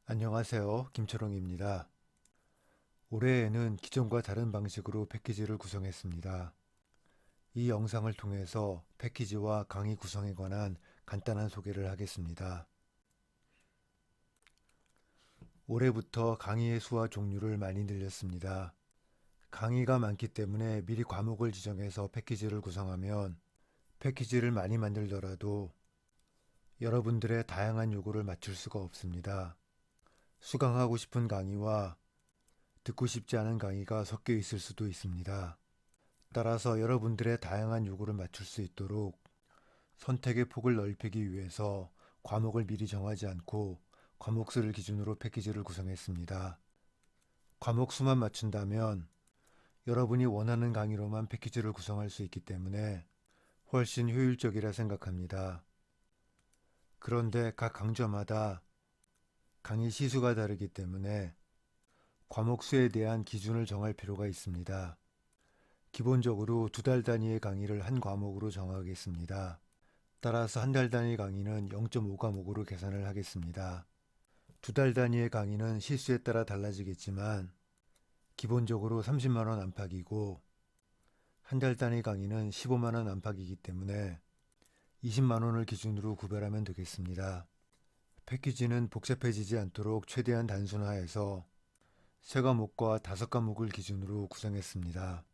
안녕하세요. 김철웅입니다. 올해에는 기존과 다른 방식으로 패키지를 구성했습니다. 이 영상을 통해서 패키지와 강의 구성에 관한 간단한 소개를 하겠습니다. 올해부터 강의의 수와 종류를 많이 늘렸습니다. 강의가 많기 때문에 미리 과목을 지정해서 패키지를 구성하면 패키지를 많이 만들더라도 여러분들의 다양한 요구를 맞출 수가 없습니다. 수강하고 싶은 강의와 듣고 싶지 않은 강의가 섞여 있을 수도 있습니다. 따라서 여러분들의 다양한 요구를 맞출 수 있도록 선택의 폭을 넓히기 위해서 과목을 미리 정하지 않고 과목 수를 기준으로 패키지를 구성했습니다. 과목 수만 맞춘다면 여러분이 원하는 강의로만 패키지를 구성할 수 있기 때문에 훨씬 효율적이라 생각합니다. 그런데 각 강좌마다 강의 시수가 다르기 때문에 과목 수에 대한 기준을 정할 필요가 있습니다. 기본적으로 2달 단위의 강의를 한 과목으로 정하겠습니다. 따라서 한 달 단위 강의는 0.5과목으로 계산을 하겠습니다. 2달 단위의 강의는 시수에 따라 달라지겠지만 기본적으로 30만 원 안팎이고 한 달 단위 강의는 15만 원 안팎이기 때문에 20만 원을 기준으로 구별하면 되겠습니다. 패키지는 복잡해지지 않도록 최대한 단순화해서 3과목과 5과목을 기준으로 구성했습니다.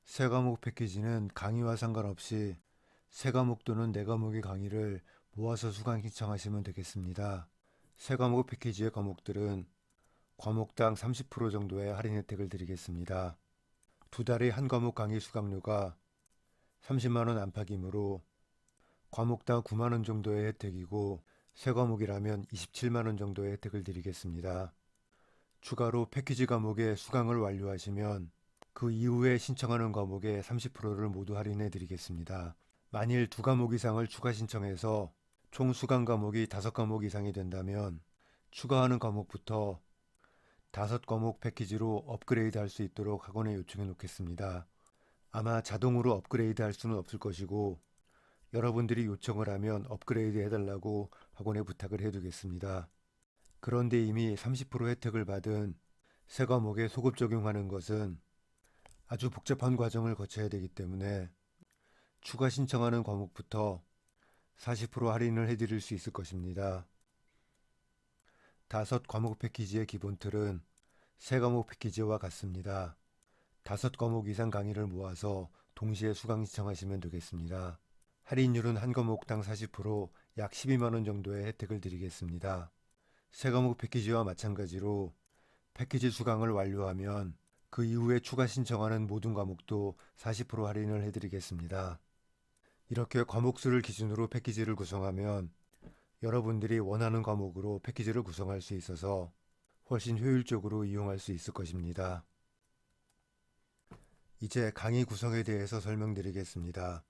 3과목 패키지는 강의와 상관없이 3과목 또는 4과목의 강의를 모아서 수강 신청하시면 되겠습니다. 3과목 패키지의 과목들은 과목당 30% 정도의 할인 혜택을 드리겠습니다. 2달에 한 과목 강의 수강료가 30만 원 안팎이므로 과목당 9만 원 정도의 혜택이고 3과목이라면 27만 원 정도의 혜택을 드리겠습니다. 추가로 패키지 과목의 수강을 완료하시면 그 이후에 신청하는 과목의 30%를 모두 할인해 드리겠습니다. 만일 2과목 이상을 추가 신청해서 총 수강 과목이 5과목 이상이 된다면 추가하는 과목부터 5과목 패키지로 업그레이드 할 수 있도록 학원에 요청해 놓겠습니다. 아마 자동으로 업그레이드 할 수는 없을 것이고 여러분들이 요청을 하면 업그레이드 해달라고 학원에 부탁을 해두겠습니다. 그런데 이미 30% 혜택을 받은 3과목에 소급 적용하는 것은 아주 복잡한 과정을 거쳐야 되기 때문에 추가 신청하는 과목부터 40% 할인을 해드릴 수 있을 것입니다. 5과목 패키지의 기본 틀은 3과목 패키지와 같습니다. 5과목 이상 강의를 모아서 동시에 수강 신청하시면 되겠습니다. 할인율은 한 과목당 40%, 약 12만 원 정도의 혜택을 드리겠습니다. 3과목 패키지와 마찬가지로 패키지 수강을 완료하면 그 이후에 추가 신청하는 모든 과목도 40% 할인을 해드리겠습니다. 이렇게 과목 수를 기준으로 패키지를 구성하면 여러분들이 원하는 과목으로 패키지를 구성할 수 있어서 훨씬 효율적으로 이용할 수 있을 것입니다. 이제 강의 구성에 대해서 설명드리겠습니다.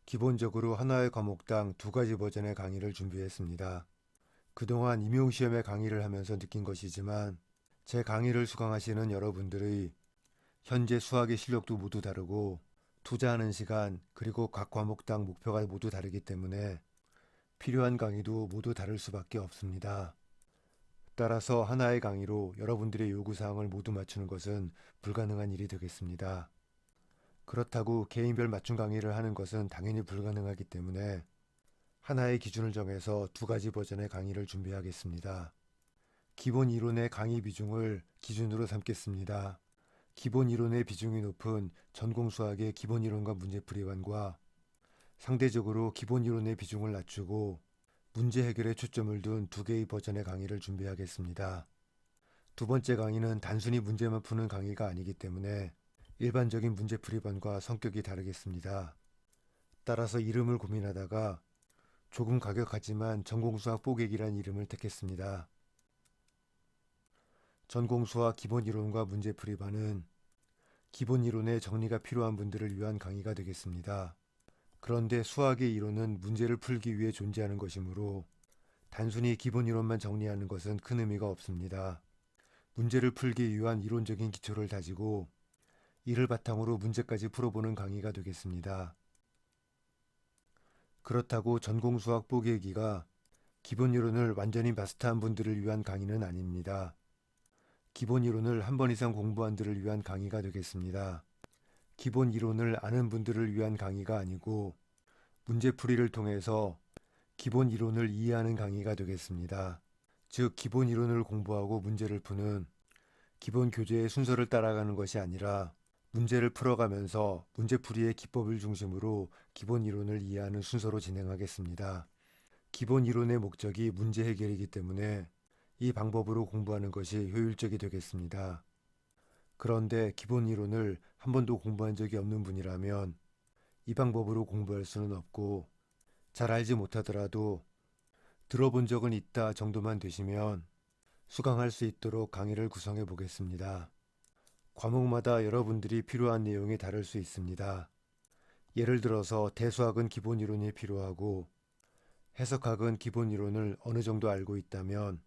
기본적으로 하나의 과목당 2가지 버전의 강의를 준비했습니다. 그동안 임용시험의 강의를 하면서 느낀 것이지만 제 강의를 수강하시는 여러분들의 현재 수학의 실력도 모두 다르고 투자하는 시간 그리고 각 과목당 목표가 모두 다르기 때문에 필요한 강의도 모두 다를 수밖에 없습니다. 따라서 하나의 강의로 여러분들의 요구사항을 모두 맞추는 것은 불가능한 일이 되겠습니다. 그렇다고 개인별 맞춤 강의를 하는 것은 당연히 불가능하기 때문에 하나의 기준을 정해서 2가지 버전의 강의를 준비하겠습니다. 기본 이론의 강의 비중을 기준으로 삼겠습니다. 기본 이론의 비중이 높은 전공수학의 기본 이론과 문제풀이반과 상대적으로 기본 이론의 비중을 낮추고 문제 해결에 초점을 둔 2개의 버전의 강의를 준비하겠습니다. 2번째 강의는 단순히 문제만 푸는 강의가 아니기 때문에 일반적인 문제풀이반과 성격이 다르겠습니다. 따라서 이름을 고민하다가 조금 가격하지만 전공수학 뽀개기란 이름을 택했습니다. 전공수학 기본 이론과 문제풀이반은 기본 이론의 정리가 필요한 분들을 위한 강의가 되겠습니다. 그런데 수학의 이론은 문제를 풀기 위해 존재하는 것이므로 단순히 기본 이론만 정리하는 것은 큰 의미가 없습니다. 문제를 풀기 위한 이론적인 기초를 다지고 이를 바탕으로 문제까지 풀어보는 강의가 되겠습니다. 그렇다고 전공수학 뽀개기가 기본 이론을 완전히 마스터한 분들을 위한 강의는 아닙니다. 기본 이론을 한 번 이상 공부한 들을 위한 강의가 되겠습니다. 기본 이론을 아는 분들을 위한 강의가 아니고 문제풀이를 통해서 기본 이론을 이해하는 강의가 되겠습니다. 즉, 기본 이론을 공부하고 문제를 푸는 기본 교재의 순서를 따라가는 것이 아니라 문제를 풀어가면서 문제풀이의 기법을 중심으로 기본 이론을 이해하는 순서로 진행하겠습니다. 기본 이론의 목적이 문제 해결이기 때문에 이 방법으로 공부하는 것이 효율적이 되겠습니다. 그런데 기본 이론을 한 번도 공부한 적이 없는 분이라면 이 방법으로 공부할 수는 없고, 잘 알지 못하더라도 들어본 적은 있다 정도만 되시면 수강할 수 있도록 강의를 구성해 보겠습니다. 과목마다 여러분들이 필요한 내용이 다를 수 있습니다. 예를 들어서 대수학은 기본 이론이 필요하고 해석학은 기본 이론을 어느 정도 알고 있다면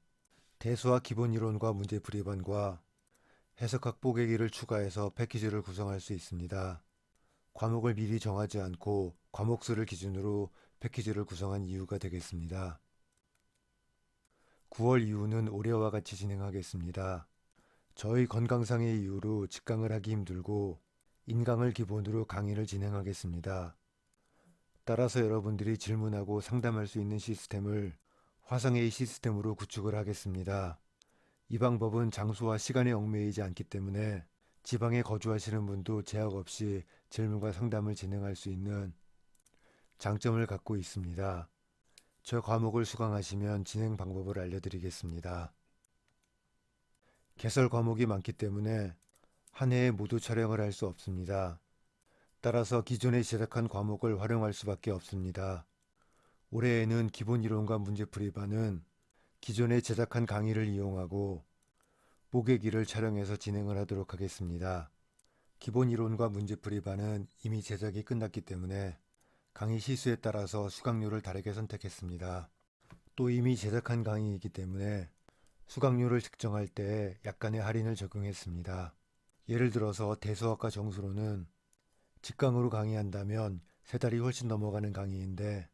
대수학 기본 이론과 문제풀이반과 해석학 뽀개기를 추가해서 패키지를 구성할 수 있습니다. 과목을 미리 정하지 않고 과목 수를 기준으로 패키지를 구성한 이유가 되겠습니다. 9월 이후는 올해와 같이 진행하겠습니다. 저희 건강상의 이유로 직강을 하기 힘들고 인강을 기본으로 강의를 진행하겠습니다. 따라서 여러분들이 질문하고 상담할 수 있는 시스템을 화상회의 시스템으로 구축을 하겠습니다. 이 방법은 장소와 시간에 얽매이지 않기 때문에 지방에 거주하시는 분도 제약 없이 질문과 상담을 진행할 수 있는 장점을 갖고 있습니다. 저 과목을 수강하시면 진행 방법을 알려드리겠습니다. 개설 과목이 많기 때문에 한 해에 모두 촬영을 할 수 없습니다. 따라서 기존에 제작한 과목을 활용할 수밖에 없습니다. 올해에는 기본 이론과 문제풀이반은 기존에 제작한 강의를 이용하고 뽀개기를 촬영해서 진행을 하도록 하겠습니다. 기본 이론과 문제풀이반은 이미 제작이 끝났기 때문에 강의 시수에 따라서 수강료를 다르게 선택했습니다. 또 이미 제작한 강의이기 때문에 수강료를 책정할 때 약간의 할인을 적용했습니다. 예를 들어서 대수학과 정수로는 직강으로 강의한다면 3달이 훨씬 넘어가는 강의인데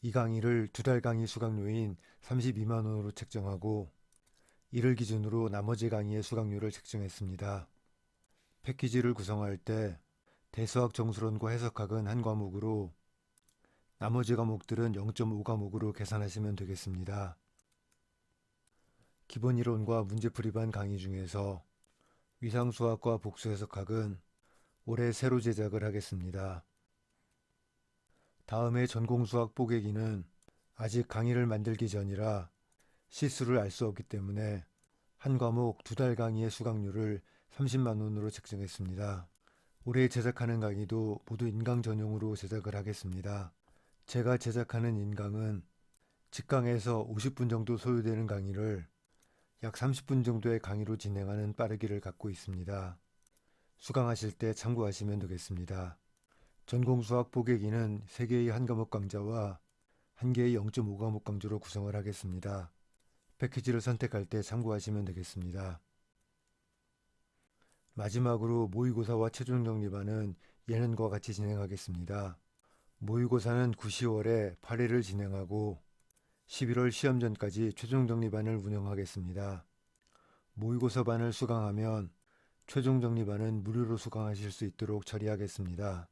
이 강의를 2달 강의 수강료인 32만 원으로 책정하고 이를 기준으로 나머지 강의의 수강료를 책정했습니다. 패키지를 구성할 때 대수학 정수론과 해석학은 한 과목으로 나머지 과목들은 0.5과목으로 계산하시면 되겠습니다. 기본 이론과 문제풀이반 강의 중에서 위상수학과 복수해석학은 올해 새로 제작을 하겠습니다. 다음에 전공수학 뽀개기는 아직 강의를 만들기 전이라 시수를 알 수 없기 때문에 한 과목 2달 강의의 수강료를 30만 원으로 책정했습니다. 올해 제작하는 강의도 모두 인강 전용으로 제작을 하겠습니다. 제가 제작하는 인강은 직강에서 50분 정도 소요되는 강의를 약 30분 정도의 강의로 진행하는 빠르기를 갖고 있습니다. 수강하실 때 참고하시면 되겠습니다. 전공수학 뽀개기는 3개의 한 과목 강좌와 1개의 0.5과목 강좌로 구성을 하겠습니다. 패키지를 선택할 때 참고하시면 되겠습니다. 마지막으로 모의고사와 최종정리반은 예년과 같이 진행하겠습니다. 모의고사는 9, 10월에 8회를 진행하고 11월 시험 전까지 최종정리반을 운영하겠습니다. 모의고사반을 수강하면 최종정리반은 무료로 수강하실 수 있도록 처리하겠습니다.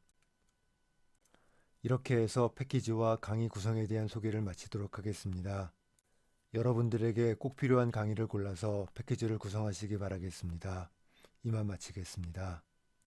이렇게 해서 패키지와 강의 구성에 대한 소개를 마치도록 하겠습니다. 여러분들에게 꼭 필요한 강의를 골라서 패키지를 구성하시기 바라겠습니다. 이만 마치겠습니다.